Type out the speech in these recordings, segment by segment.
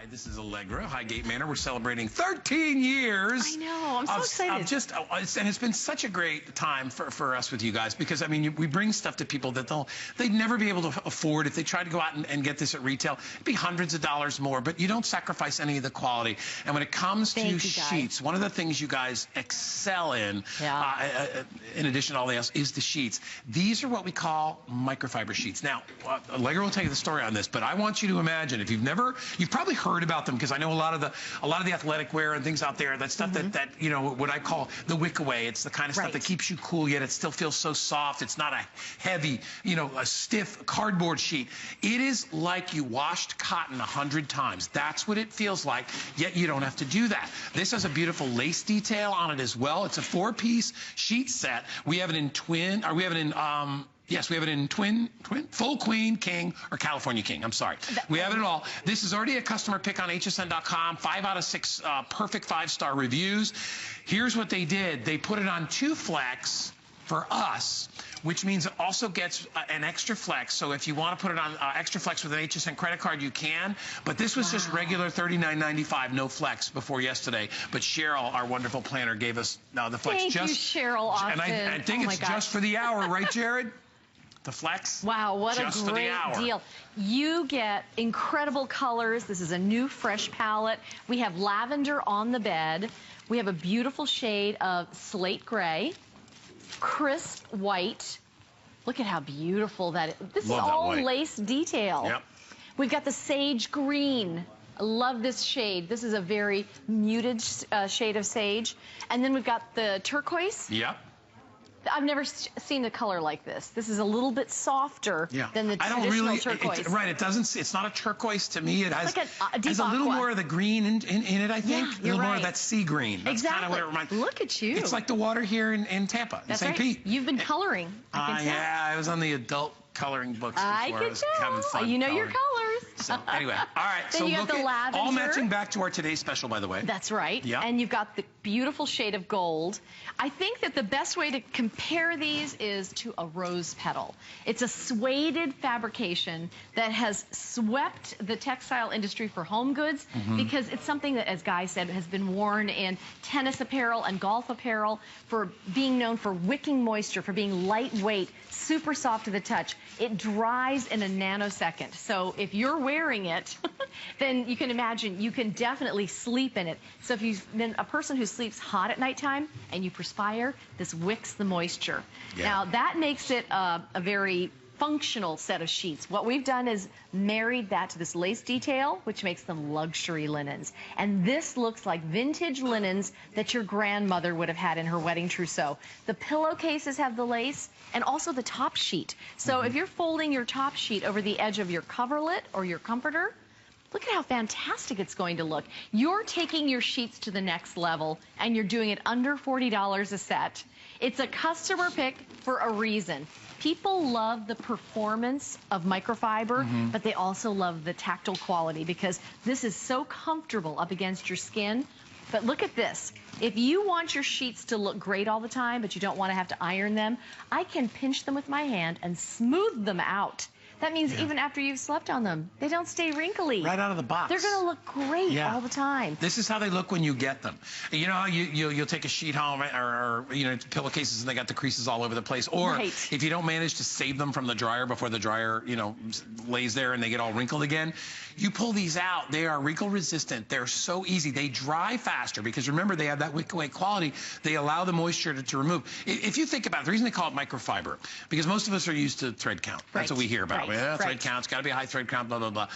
Hi, this is Allegra, Highgate Manor. We're celebrating 13 years. I know, I'm so excited. And it's been such a great time for us with you guys because, I mean, we bring stuff to people that they'd never be able to afford if they tried to go out and get this at retail. It'd be hundreds of dollars more, but you don't sacrifice any of the quality. And when it comes to sheets, one of the things you guys excel in addition to all the else, is the sheets. These are what we call microfiber sheets. Now, Allegra will tell you the story on this, but I want you to imagine, if you've probably heard about them because I know a lot of the athletic wear and things out there, that stuff that you know, what I call the wick away. It's the kind of stuff that keeps you cool, yet it still feels so soft. It's not a heavy, you know, a stiff cardboard sheet. It is like you washed cotton 100 times. That's what it feels like, yet you don't have to do that. This has a beautiful lace detail on it as well. It's a 4-piece sheet set. We have it in twin, or we have it in yes, we have it in twin, full queen, king, or California king. I'm sorry. We have it all. This is already a customer pick on hsn.com. 5 out of 6 perfect 5-star reviews. Here's what they did. They put it on 2 flex for us, which means it also gets an extra flex. So if you want to put it on extra flex with an HSN credit card, you can. But this was just regular $39.95, no flex before yesterday. But Cheryl, our wonderful planner, gave us the flex. Thank you, Cheryl Austin. And I think it's just for the hour, right, Jared? The flex. Wow, what a great deal. You get incredible colors. This is a new, fresh palette. We have lavender on the bed. We have a beautiful shade of slate gray, crisp white. Look at how beautiful that is. This is all lace detail. Yep. We've got the sage green. I love this shade. This is a very muted shade of sage. And then we've got the turquoise. Yep. I've never seen a color like this. This is a little bit softer than the traditional turquoise. It's not a turquoise to me. It has, like a deep has a little more of the green in it, I think. Yeah, a little more of that sea green. That's kind of what it reminds me. Look at you. It's like the water here in Tampa, in St. Pete. You've been coloring. Yeah, I was on the adult coloring books before. I was having fun. You know your colors. So anyway, all right. Then so you got the lavender. All matching back to our today's special, by the way. That's right. Yeah. And you've got the beautiful shade of gold. I think that the best way to compare these is to a rose petal. It's a suede fabrication that has swept the textile industry for home goods because it's something that, as Guy said, has been worn in tennis apparel and golf apparel for being known for wicking moisture, for being lightweight, super soft to the touch. It dries in a nanosecond. So if you're wearing it, then you can imagine you can definitely sleep in it. So if you've been a person who sleeps hot at nighttime and you perspire, this wicks the moisture. Yeah. Now that makes it a very functional set of sheets. What we've done is married that to this lace detail, which makes them luxury linens. And this looks like vintage linens that your grandmother would have had in her wedding trousseau. The pillowcases have the lace and also the top sheet. So if you're folding your top sheet over the edge of your coverlet or your comforter, look at how fantastic it's going to look. You're taking your sheets to the next level and you're doing it under $40 a set. It's a customer pick for a reason. People love the performance of microfiber, but they also love the tactile quality because this is so comfortable up against your skin. But look at this. If you want your sheets to look great all the time, but you don't want to have to iron them, I can pinch them with my hand and smooth them out. That means even after you've slept on them, they don't stay wrinkly. Right out of the box. They're going to look great all the time. This is how they look when you get them. You know how you'll take a sheet home or you know, pillowcases and they got the creases all over the place. Or if you don't manage to save them from the dryer before the dryer, you know, lays there and they get all wrinkled again, you pull these out. They are wrinkle resistant. They're so easy. They dry faster because remember they have that wick away quality. They allow the moisture to remove. If you think about it, the reason they call it microfiber because most of us are used to thread count. That's what we hear about. Yeah, thread count's got to be a high thread count, blah, blah, blah.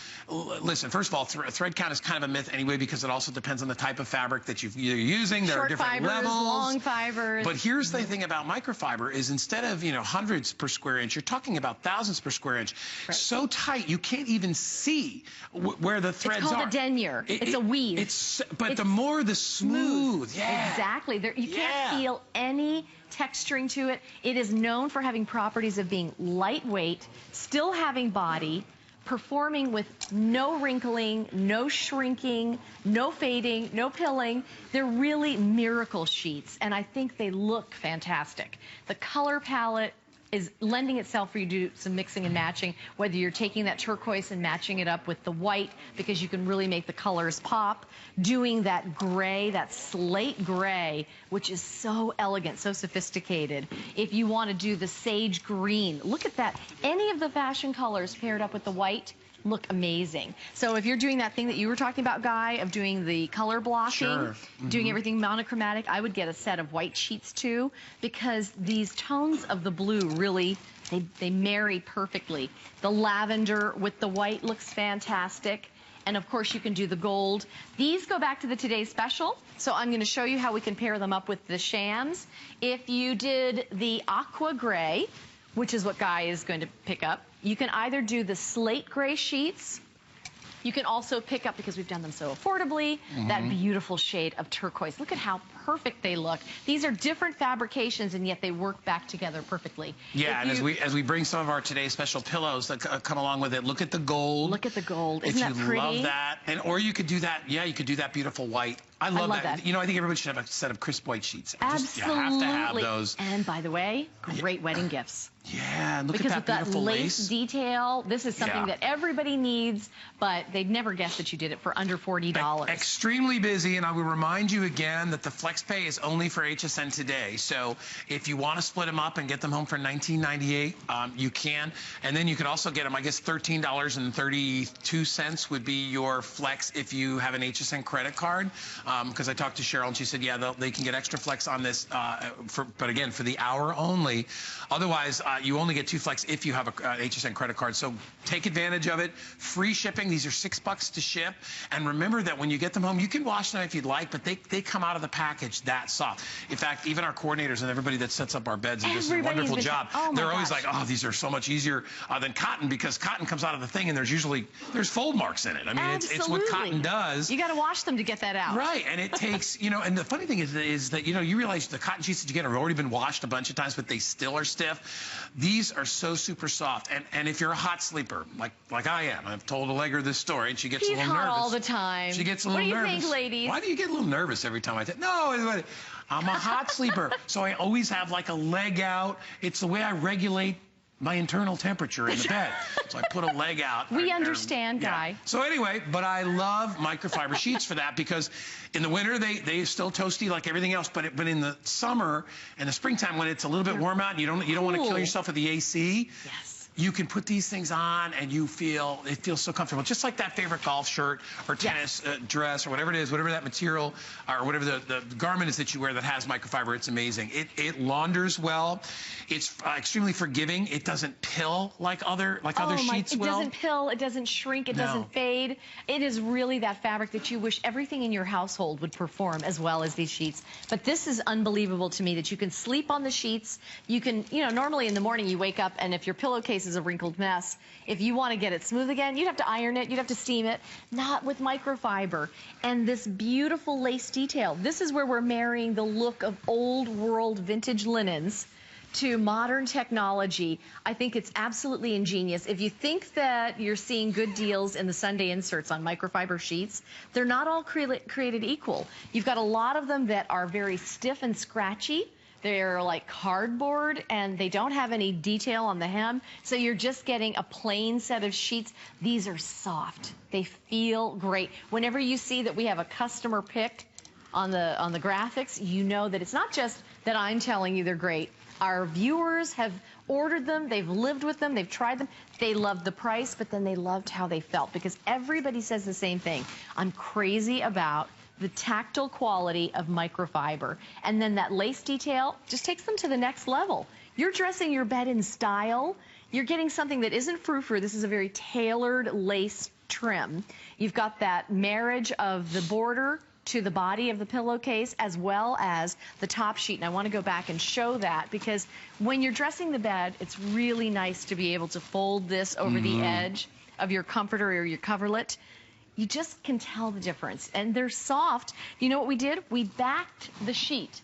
Listen, first of all, thread count is kind of a myth anyway because it also depends on the type of fabric that you're using. There are different levels. Long fibers. But here's the thing about microfiber is instead of, you know, hundreds per square inch, you're talking about thousands per square inch. So tight, you can't even see where the threads are. It's called a denier. It's a weave. But the more the smooth. Yeah. Exactly. You can't feel any texturing to it. It is known for having properties of being lightweight, still having body, performing with no wrinkling, no shrinking, no fading, no pilling. They're really miracle sheets, and I think they look fantastic. The color palette, is lending itself for you to do some mixing and matching, whether you're taking that turquoise and matching it up with the white, because you can really make the colors pop, doing that gray, that slate gray, which is so elegant, so sophisticated. If you want to do the sage green, look at that. Any of the fashion colors paired up with the white look amazing. So if you're doing that thing that you were talking about, Guy, of doing the color blocking, doing everything monochromatic, I would get a set of white sheets too, because these tones of the blue really, they marry perfectly. The lavender with the white looks fantastic. And of course you can do the gold. These go back to the today's special, so I'm going to show you how we can pair them up with the shams. If you did the aqua gray, which is what Guy is going to pick up, you can either do the slate gray sheets. You can also pick up, because we've done them so affordably, that beautiful shade of turquoise. Look at how perfect they look. These are different fabrications, and yet they work back together perfectly. Yeah, and as we bring some of our today's special pillows that come along with it, look at the gold. Look at the gold. Isn't that pretty? If you love that, or you could do that. Yeah, you could do that beautiful white. I love that. You know, I think everybody should have a set of crisp white sheets. Absolutely. You have to have those. And by the way, great wedding gifts. Yeah, look because at that beautiful lace detail, this is something that everybody needs, but they'd never guess that you did it for under $40. Extremely busy, and I will remind you again that the FlexPay is only for HSN today. So if you want to split them up and get them home for $19.98, you can. And then you can also get them, I guess $13.32 would be your flex if you have an HSN credit card. Because I talked to Cheryl and she said, yeah, they can get extra flex on this, but again, for the hour only. Otherwise, you only get 2 flex if you have a HSN credit card. So take advantage of it. Free shipping. These are $6 to ship. And remember that when you get them home, you can wash them if you'd like, but they come out of the package that soft. In fact, even our coordinators and everybody that sets up our beds and does a wonderful job, they're always like, oh, these are so much easier than cotton, because cotton comes out of the thing and there's fold marks in it. I mean, it's what cotton does. You got to wash them to get that out. Right, and it takes, you know, and the funny thing is that, you know, you realize the cotton sheets that you get have already been washed a bunch of times, but they still are stiff. These are so super soft, and if you're a hot sleeper, like I am, I've told Allegra this story, and she gets a little nervous. All the time. She gets a little nervous. What do you think, ladies? Why do you get a little nervous every time I tell? No, I'm a hot sleeper, so I always have like a leg out. It's the way I regulate my internal temperature in the bed. So I put a leg out. We understand, Guy. So anyway, but I love microfiber sheets for that, because in the winter they still toasty like everything else, but in the summer and the springtime when it's a little bit warm out and you don't want to kill yourself with the AC. Yes. You can put these things on and it feels so comfortable. Just like that favorite golf shirt or tennis dress or whatever it is, whatever that material or whatever the garment is that you wear that has microfiber, it's amazing. It launders well. It's extremely forgiving. It doesn't pill like other sheets will. It doesn't pill, it doesn't shrink, it doesn't fade. It is really that fabric that you wish everything in your household would perform as well as these sheets. But this is unbelievable to me that you can sleep on the sheets. You can, you know, normally in the morning you wake up and if your pillowcase is a wrinkled mess, if you want to get it smooth again, you'd have to iron it, you'd have to steam it. Not with microfiber. And this beautiful lace detail. This is where we're marrying the look of old world vintage linens to modern technology. I think it's absolutely ingenious. If you think that you're seeing good deals in the Sunday inserts on microfiber sheets, they're not all created equal. You've got a lot of them that are very stiff and scratchy. They're like cardboard and they don't have any detail on the hem. So you're just getting a plain set of sheets. These are soft. They feel great. Whenever you see that we have a customer pick on the graphics, you know that it's not just that I'm telling you they're great. Our viewers have ordered them, they've lived with them, they've tried them. They loved the price, but then they loved how they felt, because everybody says the same thing. I'm crazy about the tactile quality of microfiber. And then that lace detail just takes them to the next level. You're dressing your bed in style. You're getting something that isn't frou-frou. This is a very tailored lace trim. You've got that marriage of the border to the body of the pillowcase as well as the top sheet. And I want to go back and show that, because when you're dressing the bed, it's really nice to be able to fold this over the edge of your comforter or your coverlet. You just can tell the difference. And they're soft. You know what we did? We backed the sheet.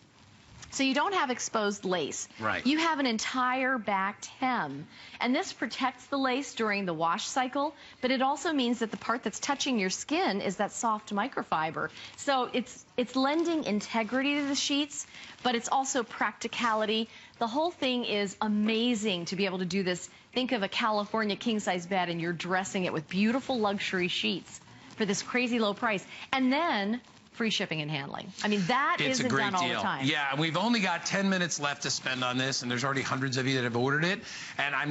So you don't have exposed lace. Right. You have an entire backed hem. And this protects the lace during the wash cycle, but it also means that the part that's touching your skin is that soft microfiber. So it's lending integrity to the sheets, but it's also practicality. The whole thing is amazing to be able to do this. Think of a California king-size bed and you're dressing it with beautiful luxury sheets for this crazy low price. And then free shipping and handling. I mean, that isn't done all the time. Yeah, and we've only got 10 minutes left to spend on this, and there's already hundreds of you that have ordered it. And I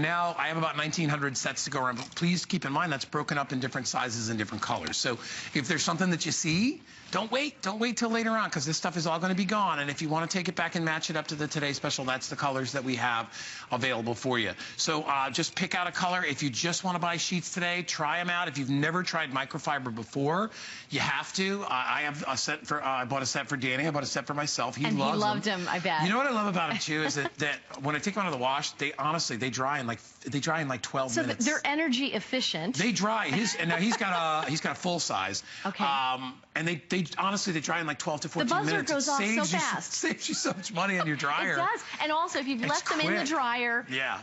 have about 1,900 sets to go around. But please keep in mind that's broken up in different sizes and different colors. So if there's something that you see, don't wait till later on, because this stuff is all going to be gone. And if you want to take it back and match it up to the Today Special, that's the colors that we have available for you. So just pick out a color. If you just want to buy sheets today, try them out. If you've never tried microfiber before, you have to. I have a set for, I bought a set for Danny. I bought a set for myself. He loved them, I bet. You know what I love about them too is that when I take them out of the wash, they dry in like 12 minutes. So they're energy efficient. They dry. And now he's got a full size. Okay. And they honestly train in like 12 to 14 minutes. The buzzer goes off so fast. Saves you so much money on your dryer. It does. And also, if you've left them in the dryer, yeah,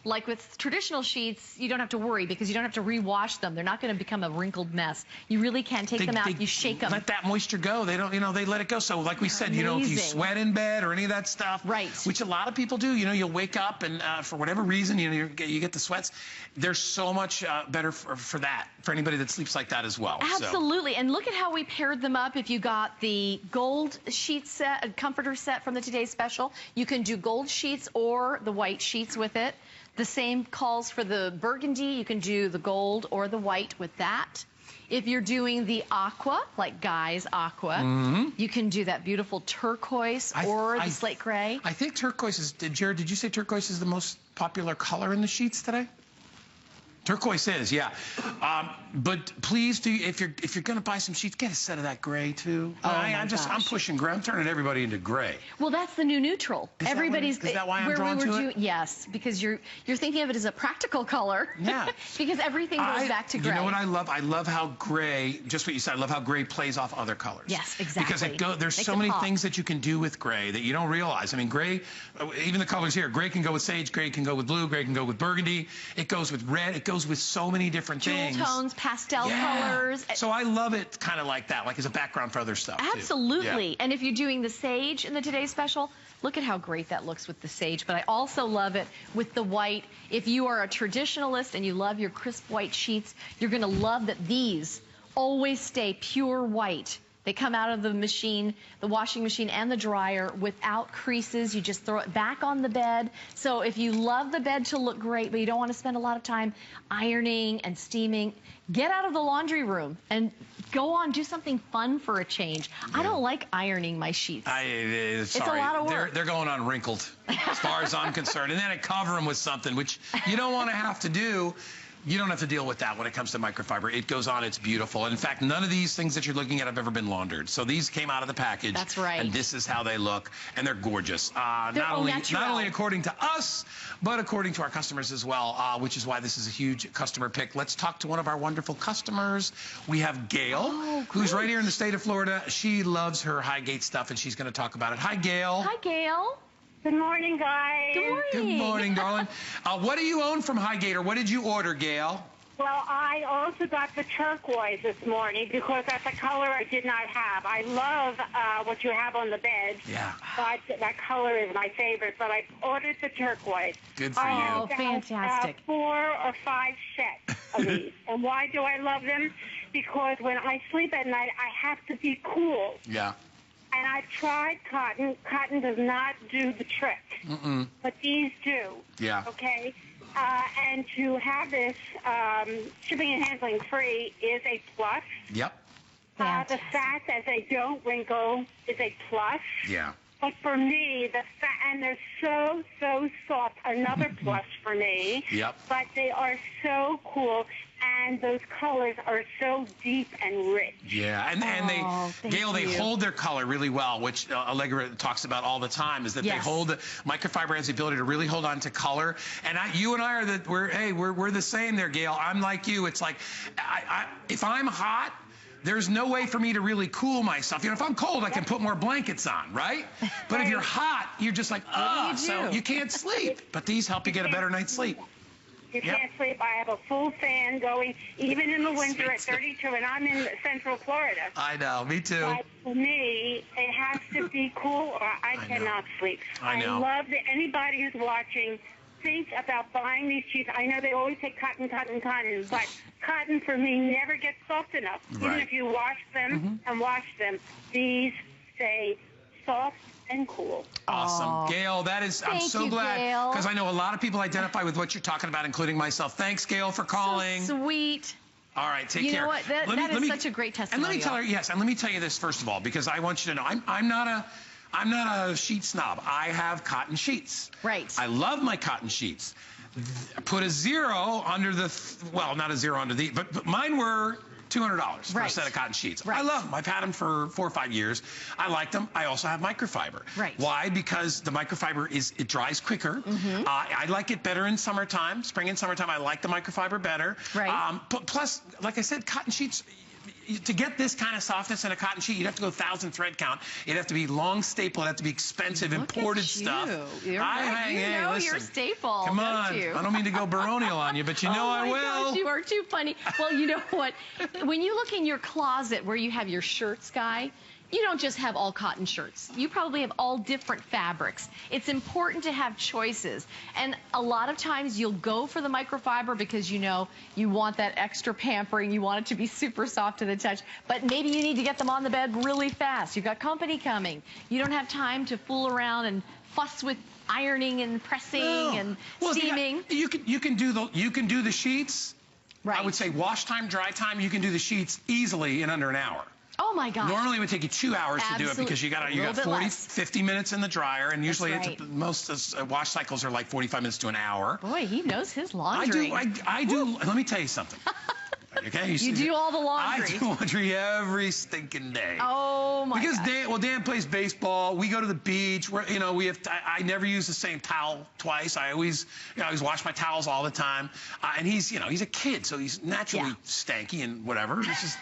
like with traditional sheets, you don't have to worry because you don't have to rewash them. They're not going to become a wrinkled mess. You really can take them out. You shake them. Let that moisture go. They don't, they let it go. So like we said, if you sweat in bed or any of that stuff, right, which a lot of people do, you'll wake up and for whatever reason, you get the sweats. There's so much better for that, for anybody that sleeps like that as well. Absolutely. So. And look at how we paired them up. If you got the gold sheet set, a comforter set from the Today Special, you can do gold sheets or the white sheets with it. The same calls for the burgundy. You can do the gold or the white with that. If you're doing the aqua, like Guy's aqua, you can do that beautiful turquoise or the slate gray. I think turquoise is, Jared, did you say turquoise is the most popular color in the sheets today? Turquoise is, yeah. But please do, if you're going to buy some sheets, get a set of that gray too. Oh I'm pushing gray. I'm turning everybody into gray. Well, that's the new neutral. Is that why I'm drawn to it? Yes, because you're thinking of it as a practical color. Yeah. Because everything goes back to gray. You know what I love? I love how gray, just what you said, I love how gray plays off other colors. Yes, exactly. Because there's so many things that you can do with gray that you don't realize. I mean, gray, even the colors here, gray can go with sage, gray can go with blue, gray can go with burgundy. It goes with red. It goes with so many different things. Jewel tones, pastel colors. So I love it kind of like that, like as a background for other stuff. Absolutely. Yeah. And if you're doing the sage in the Today Special, look at how great that looks with the sage. But I also love it with the white. If you are a traditionalist and you love your crisp white sheets, you're going to love that these always stay pure white. They come out of the machine, the washing machine and the dryer without creases. You just throw it back on the bed. So if you love the bed to look great, but you don't want to spend a lot of time ironing and steaming, get out of the laundry room and go on, do something fun for a change. Yeah. I don't like ironing my sheets. It's a lot of work. They're going on wrinkled, as far as I'm concerned. And then I cover them with something, which you don't want to have to do. You don't have to deal with that when it comes to microfiber. It goes on, it's beautiful. And in fact, none of these things that you're looking at have ever been laundered. So these came out of the package. That's right. And this is how they look. And they're gorgeous. Not only according to us, but according to our customers as well, which is why this is a huge customer pick. Let's talk to one of our wonderful customers. We have Gail, who's right here in the state of Florida. She loves her Highgate stuff, and she's going to talk about it. Hi, Gail. Hi, Gail. Good morning, guys. Good morning. Good morning, darling. What do you own from Highgate, or what did you order, Gail? Well, I also got the turquoise this morning because that's a color I did not have. I love what you have on the bed. Yeah. But that color is my favorite. But I ordered the turquoise. Good for you. Oh, fantastic. 4 or 5 sets of these. And why do I love them? Because when I sleep at night, I have to be cool. Yeah. And I've tried cotton. Cotton does not do the trick. But these do. Yeah. Okay? And to have this shipping and handling free is a plus. Yep. The fact that they don't wrinkle is a plus. Yeah. But for me, and they're so, so soft, another plus for me. Yep. But they are so cool. And those colors are so deep and rich. Yeah, and Gail, they hold their color really well, which Allegra talks about all the time, is that they hold, microfiber has the ability to really hold on to color. And you and I are we're the same there, Gail. I'm like you. It's like, if I'm hot, there's no way for me to really cool myself. You know, if I'm cold, I can put more blankets on, right? But if you're hot, you're just like, oh, so you can't sleep. But these help you get a better night's sleep. You can't sleep. I have a full fan going, even in the winter at 32, and I'm in Central Florida. I know, me too. But for me, it has to be cool, or I cannot sleep. I know. I love that anybody who's watching, think about buying these sheets. I know they always say cotton, cotton, cotton, but cotton for me never gets soft enough. Right. Even if you wash them and wash them, these stay soft and cool. Awesome. Aww. Gail, that is, I'm so glad, because I know a lot of people identify with what you're talking about, including myself. Thanks, Gail, for calling. So sweet. All right, take care. You know what? That is such a great testimony. And let me tell her, yes, and let me tell you this first of all, because I want you to know, I'm not a sheet snob. I have cotton sheets. Right. I love my cotton sheets. Put a zero under the, well, not a zero under the, but mine were $200 for a set of cotton sheets. Right. I love them. I've had them for 4 or 5 years. I like them. I also have microfiber. Right. Why? Because the microfiber it dries quicker. I like it better in summertime. Spring and summertime, I like the microfiber better. Right. But plus, like I said, cotton sheets, to get this kind of softness in a cotton sheet, you'd have to go 1,000 thread count. It'd have to be long staple. It'd have to be expensive, imported stuff. You're right. You know your staple. Come on. You? I don't mean to go baronial on you, but you know I will. Oh my gosh, you are too funny. Well, you know what? When you look in your closet where you have your shirts, Guy, you don't just have all cotton shirts. You probably have all different fabrics. It's important to have choices. And a lot of times you'll go for the microfiber because you know you want that extra pampering. You want it to be super soft to the touch. But maybe you need to get them on the bed really fast. You've got company coming. You don't have time to fool around and fuss with ironing and pressing and steaming. You can do the sheets. Right. I would say wash time, dry time. You can do the sheets easily in under an hour. Oh my gosh. Normally it would take you 2 hours to do it because you got 40, 50 minutes in the dryer, and usually most wash cycles are like 45 minutes to an hour. Boy, he knows his laundry. I do. Let me tell you something. Okay, you do all the laundry. I do laundry every stinking day. Oh my Because gosh. Dan plays baseball. We go to the beach. I never use the same towel twice. I always wash my towels all the time. And he's a kid, so he's naturally stanky and whatever. It's just.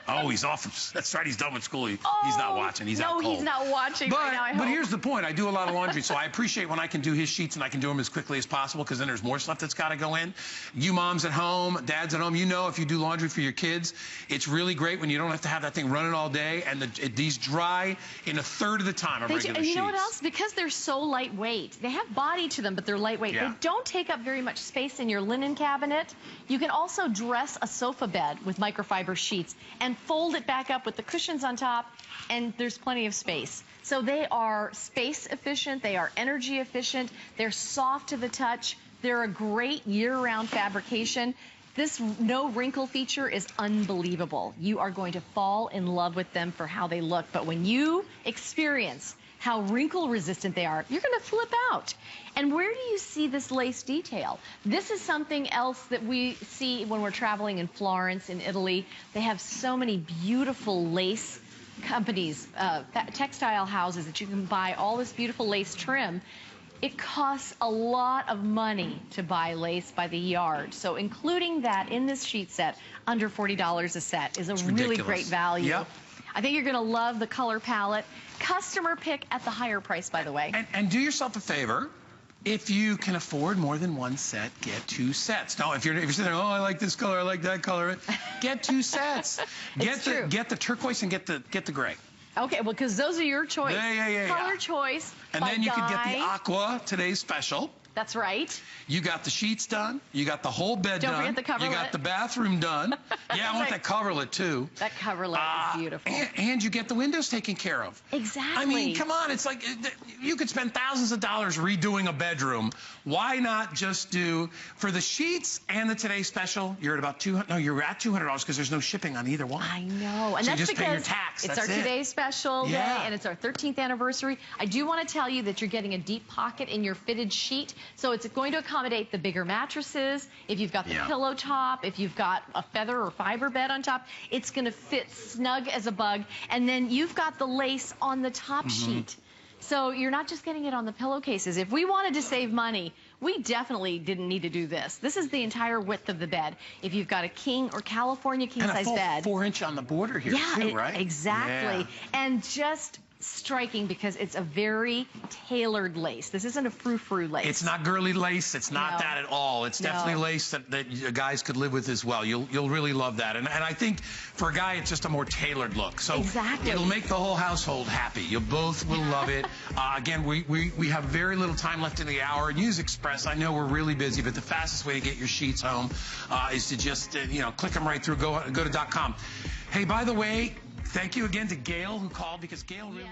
Oh, he's off. That's right. He's done with school. He's not watching. He's out cold. No, he's not watching right now, I hope. But here's the point. I do a lot of laundry, so I appreciate when I can do his sheets and I can do them as quickly as possible because then there's more stuff that's got to go in. You moms at home, dads at home, you know if you do laundry for your kids, it's really great when you don't have to have that thing running all day, and these dry in a third of the time of regular sheets. And you know what else? Because they're so lightweight. They have body to them, but they're lightweight. Yeah. They don't take up very much space in your linen cabinet. You can also dress a sofa bed with microfiber sheets and fold it back up with the cushions on top, and there's plenty of space. So they are space efficient, they are energy efficient, they're soft to the touch, they're a great year-round fabrication. This no wrinkle feature is unbelievable. You are going to fall in love with them for how they look, but when you experience how wrinkle resistant they are, you're going to flip out. And where do you see this lace detail? This is something else that we see when we're traveling in Florence, in Italy. They have so many beautiful lace companies, textile houses that you can buy all this beautiful lace trim. It costs a lot of money to buy lace by the yard. So including that in this sheet set, under $40 a set, is a really great value. Yep. I think you're going to love the color palette. Customer pick at the higher price, by the way. And do yourself a favor. If you can afford more than one set, get 2 sets. Now, if you're sitting there, oh, I like this color, I like that color, get 2 sets. Get the turquoise and get the gray. Okay, well, because those are your choice. Yeah. Color choice. And then you could get the aqua, today's special. That's right. You got the sheets done. You got the whole bed done. Don't forget the coverlet. You got the bathroom done. Yeah, I want that coverlet, too. That coverlet is beautiful. And you get the windows taken care of. Exactly. I mean, come on. It's like you could spend thousands of dollars redoing a bedroom. Why not just do, for the sheets and the Today Special, you're at about $200. No, you're at $200 because there's no shipping on either one. I know. And so that's you just because pay your tax. it's That's our Today Special day, and it's our 13th anniversary. I do want to tell you that you're getting a deep pocket in your fitted sheet, so it's going to accommodate the bigger mattresses. If you've got the pillow top, if you've got a feather or fiber bed on top, it's going to fit snug as a bug. And then you've got the lace on the top sheet. So you're not just getting it on the pillowcases. If we wanted to save money, we definitely didn't need to do this. This is the entire width of the bed. If you've got a king or California king size bed. And a full 4-inch on the border here too, right? Exactly. Yeah. And just striking because it's a very tailored lace. This isn't a frou-frou lace. It's not girly lace. It's not that at all. It's definitely lace that guys could live with as well. You'll really love that. And I think for a guy, it's just a more tailored look. So it'll make the whole household happy. You both will love it. Again, we have very little time left in the hour. And use Express. I know we're really busy, but the fastest way to get your sheets home is to just click them right through. Go to .com. Hey, by the way, thank you again to Gail who called, because Gail really